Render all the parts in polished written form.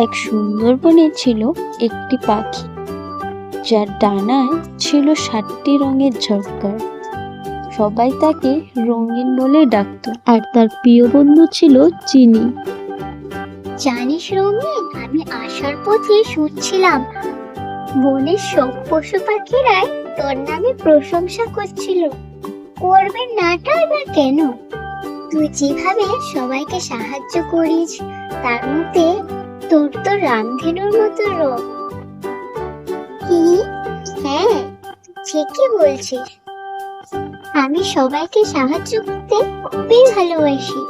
এক সুন্দরবনে ছিল একটি পাখি, যার ডানায় ছিল 7টি রঙের ঝর্কার। সবাই তাকে রঙিন বলে ডাকত। আর তার প্রিয় বন্ধু ছিল চিনি। জানিস রঙিন, আমি আসার পথে শুনছিলাম বনের সব পশু পাখিরাই তোর নামে প্রশংসা করছিল। করবে নাটাই বা কেন? তুই যেভাবে সবাইকে সাহায্য করিস, তার মধ্যে তোর তো রামধেনুর মতো রূপ। কি? হ্যাঁ, ঠিকই বলছিস। আমি সবাইকে সাহায্য করতে খুবই ভালোবাসি।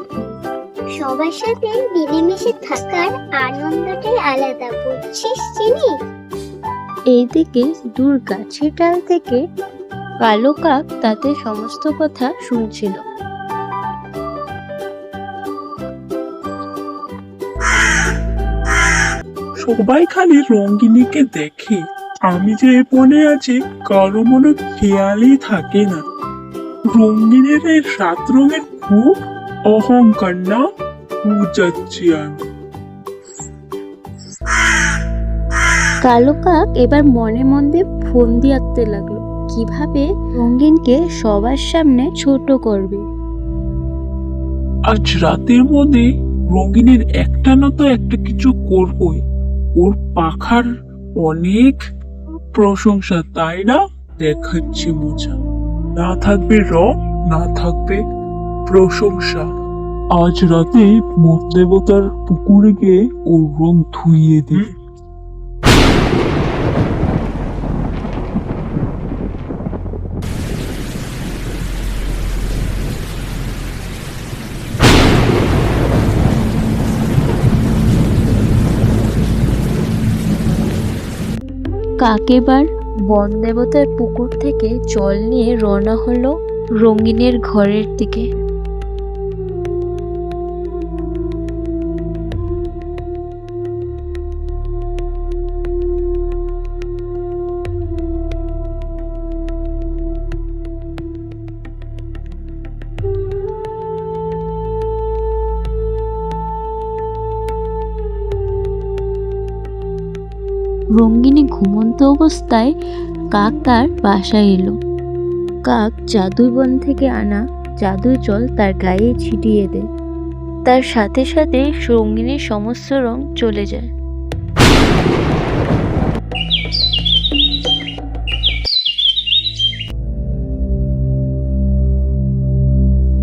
সবার সাথে মিলেমিশে থাকার আনন্দটাই আলাদা, বুঝছিস চিনি? এইদিকে দূর গাছের ডাল থেকে কালো কাক তাদের সমস্ত কথা শুনছিল। সবাই খালি রঙ্গিনীকে দেখে, আমি যে এ বনে আছি কারো মনে খেয়ালই থাকে না। রঙ্গিনীর এই 7 রঙের খুব অহংকার না? বুঝাচ্ছি আমি। কালো কাক এবার মনে মনে ফন্দি আঁকতে লাগলো কিভাবে রঙিনকে সবার সামনে ছোট করবে। আজ রাতের মধ্যে রঙ্গিনীর একটা না তো একটা কিছু করবই। ওর পাখার অনেক প্রশংসা, তাই না? দেখাচ্ছি মজা। না থাকবে রং, না থাকবে প্রশংসা। আজ রাতে মন দেবতার পুকুরে গিয়ে ওর রং ধুইয়ে দিই। কাক এবার বন দেবতার পুকুর থেকে জল নিয়ে রওনা হলো রঙিনের ঘরের দিকে। রঙ্গিনী ঘুমন্ত অবস্থায় কাক তার বাসায় এলো। কাক জাদুই বন থেকে আনা জাদুই জল তার গায়ে ছিটিয়ে দেয়। তার সাথে সাথে রঙ্গিনীর সমস্ত রং চলে যায়।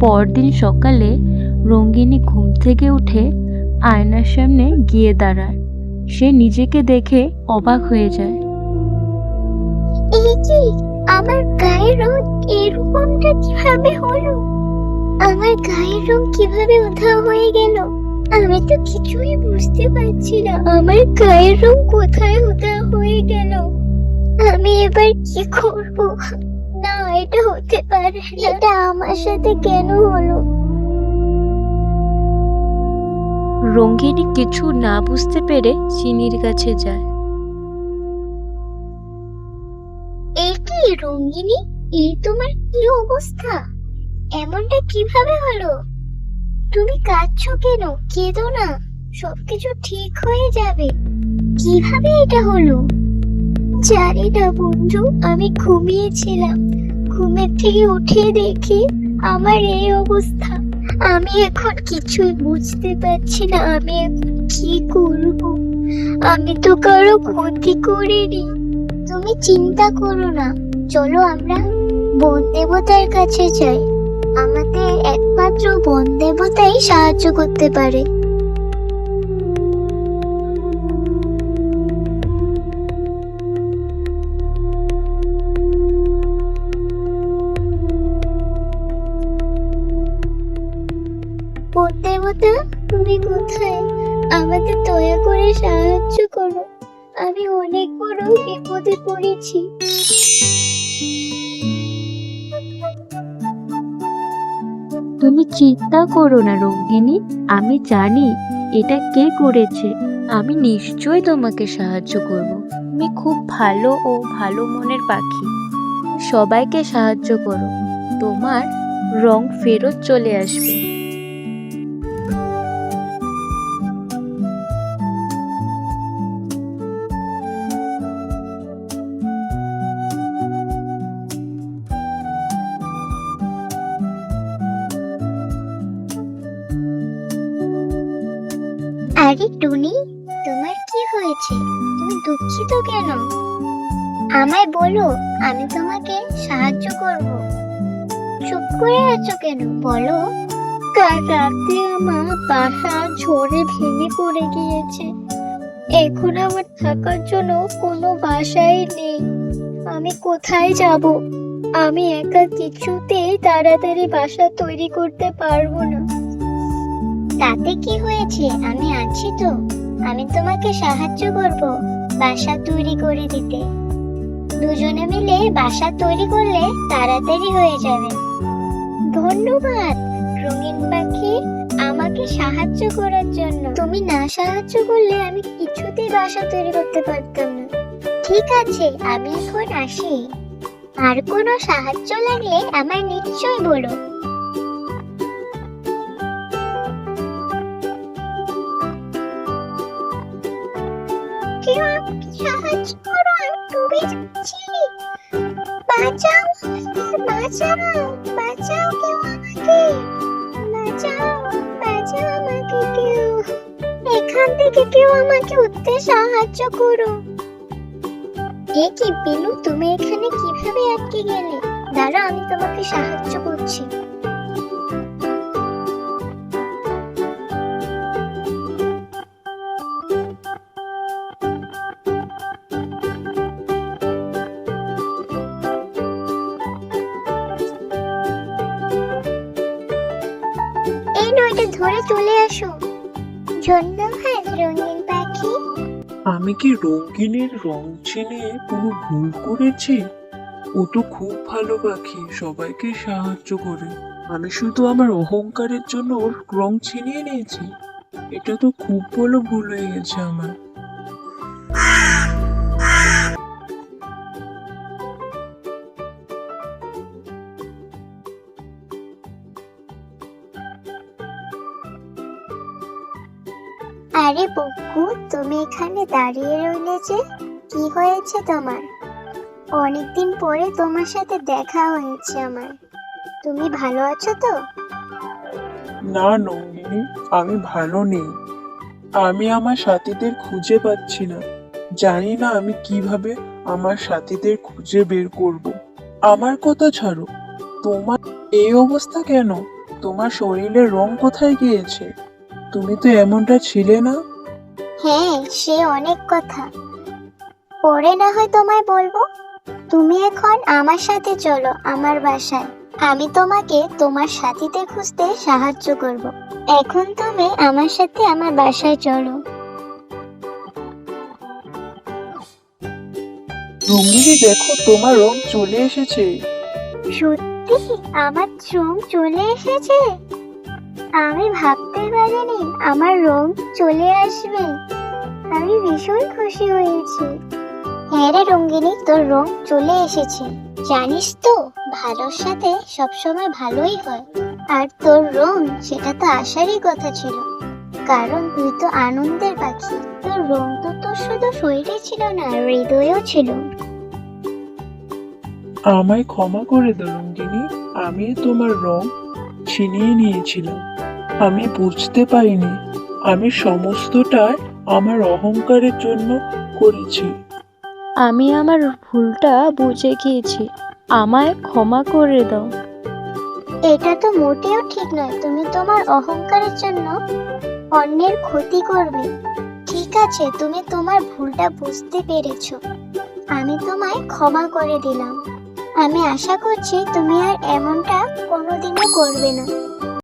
পরদিন সকালে রঙ্গিনী ঘুম থেকে উঠে আয়নার সামনে গিয়ে দাঁড়ায়। সে নিজেকে দেখে অবাক হয়ে যায়। এই কি, আমার গায়ের রং এরকমটা কিভাবে হলো? আমার গায়ের রং কিভাবে উধাও হয়ে গেল? আমি তো কিছুই বুঝতে পারছি না। আমার গায়ের রং কোথায় উধাও হয়ে গেল? আমি এবার কি করব? না, এটা হতে পারে না। এটা আমার সাথে কেন হলো? রঙ্গিনী কিছু না বুঝতে পেরে চিনির কাছে যায়। এই কি রঙ্গিনী, এই তোমার কি অবস্থা? এমনটা কিভাবে হলো? তুমি কাঁদছো কেন? কেঁদো না, সবকিছু ঠিক হয়ে যাবে। কিভাবে এটা হলো? জানি না বন্ধু, আমি ঘুমিয়েছিলাম। ঘুমের থেকে উঠে দেখি আমার এই অবস্থা। আমি এখন কিছুই বুঝতে পারছি না, আমি এখন কি করব। আমি তো কারো ক্ষতি করিনি। তুমি চিন্তা করো না, চলো আমরা বন দেবতার কাছে যাই। আমাদের একমাত্র বন দেবতাই সাহায্য করতে পারে। বন দেবতা, তুমি কোথায়? আমাদের দয়া করে সাহায্য করো। আমি অনেক বড় বিপদে পড়েছি। তুমি চিন্তা করো না রঙ্গিনী, আমি জানি এটা কে করেছে। আমি নিশ্চয়ই তোমাকে সাহায্য করব। তুমি খুব ভালো ও ভালো মনের পাখি। সবাইকে সাহায্য করো, তোমার রং ফেরত চলে আসবে। আরে টুনি, তোমার কি হয়েছে? তুমি দুঃখিত কেন? আমায় বলো, আমি তোমাকে সাহায্য করব। চুপ করে আছো কেন, বলো। কাল রাতে আমার বাসা ঝড়ে ভেঙে পড়ে গিয়েছে। এখন আমার থাকার জন্য কোনো বাসাই নেই। আমি কোথায় যাব? আমি একা কিছুতেই তাড়াতাড়ি বাসা তৈরি করতে পারবো না। তাতে কি হয়েছে, আমি আছি তো। আমি তোমাকে সাহায্য করব বাসা তৈরি করে দিতে। দুজনে মিলে বাসা তৈরি করলে তাড়াতাড়ি হয়ে যাবে। ধন্যবাদ রঙিন পাখি, আমাকে সাহায্য করার জন্য। তুমি না সাহায্য করলে আমি কিছুতেই বাসা তৈরি করতে পারতাম না। ঠিক আছে, আমি এখন আসি। আর কোনো সাহায্য লাগলে আমায় নিশ্চয় বলো। কেউ আমাকে সাহায্য করো, আমি ডুবে যাচ্ছি। বাঁচাও, বাঁচাও, বাঁচাও কেউ আমাকে। বাঁচাও, বাঁচাও আমাকে কেউ। এখান থেকে কেউ আমাকে উঠতে সাহায্য করো। এ কি পিলু, তুমি এখানে কিভাবে আটকে গেলে? দাঁড়াও, আমি তোমাকে সাহায্য করছি। এই নয়টা ধরে চলে আসো। ধন্যবাদ রঙিন পাখি। আমি কি রঙ্গিনীর রং চিনে কোনো ভুল করেছি? ও তো খুব ভালো পাখি, সবাইকে সাহায্য করে। আমি শুধু আমার অহংকারের জন্য ওর রং ছিনিয়ে নিয়েছি। এটা তো খুব বড় ভুল হয়ে গেছে আমার। আরে বকু, তুমি এখানে দাঁড়িয়ে রইলে যে? কি হয়েছে তোমার? অনেকদিন পরে তোমার সাথে দেখা হয়েছে আমার। তুমি ভালো আছো তো? না নন্দিনী, আমি ভালো নেই। আমি আমার সাথীদের খুঁজে পাচ্ছি না। জানি না আমি কিভাবে আমার সাথীদের খুঁজে বের করব। আমার কথা ছাড়ো, তোমার এই অবস্থা কেন? তোমার শরীরের রং কোথায় গিয়েছে? তুমি তো এমনটা ছিলে না। হ্যাঁ, সে অনেক কথা, পরে না হয় তোমায় বলবো। তুমি এখন আমার সাথে চলো আমার বাসায়। আমি তোমাকে তোমার সাথীদের খুঁজতে সাহায্য করব। এখন তুমি আমার সাথে আমার বাসায় চলো। রঙ্গিনী দেখো, তোমার রং চলে এসেছে। সত্যি আমার রং চলে এসেছে? আমি ভাবতে পারিনি আমার রং চলে আসবে। আমি ভীষণ খুশি হয়েছি। হ্যাঁ রে রঙ্গিনী, তোর রং চলে এসেছে। জানিস তো, ভালোর সাথে সবসময় ভালোই হয়। আর তোর রং, সেটা তো আসারই কথা ছিল, কারণ তুই তো আনন্দের পাখি। তোর রং তো তোর শুধু শরীরে ছিল না, হৃদয়েও ছিল। আমায় ক্ষমা করে দাও রঙ্গিনী, আমি তোমার রং ছিনিয়ে নিয়েছিলাম। আমি বুঝতে পারিনি। আমি সমস্তটাই আমার অহংকারের জন্য করেছি। আমি আমার ভুলটা বুঝে গিয়েছি, আমায় ক্ষমা করে দাও। এটা তো মোটেও ঠিক নয়। তুমি তোমার অহংকারের জন্য অন্যের ক্ষতি করবে। ঠিক আছে, তুমি তোমার ভুলটা বুঝতে পেরেছো। আমি তোমায় ক্ষমা করে দিলাম। আমি আশা করছি তুমি আর এমনটা কোনোদিনও করবে না।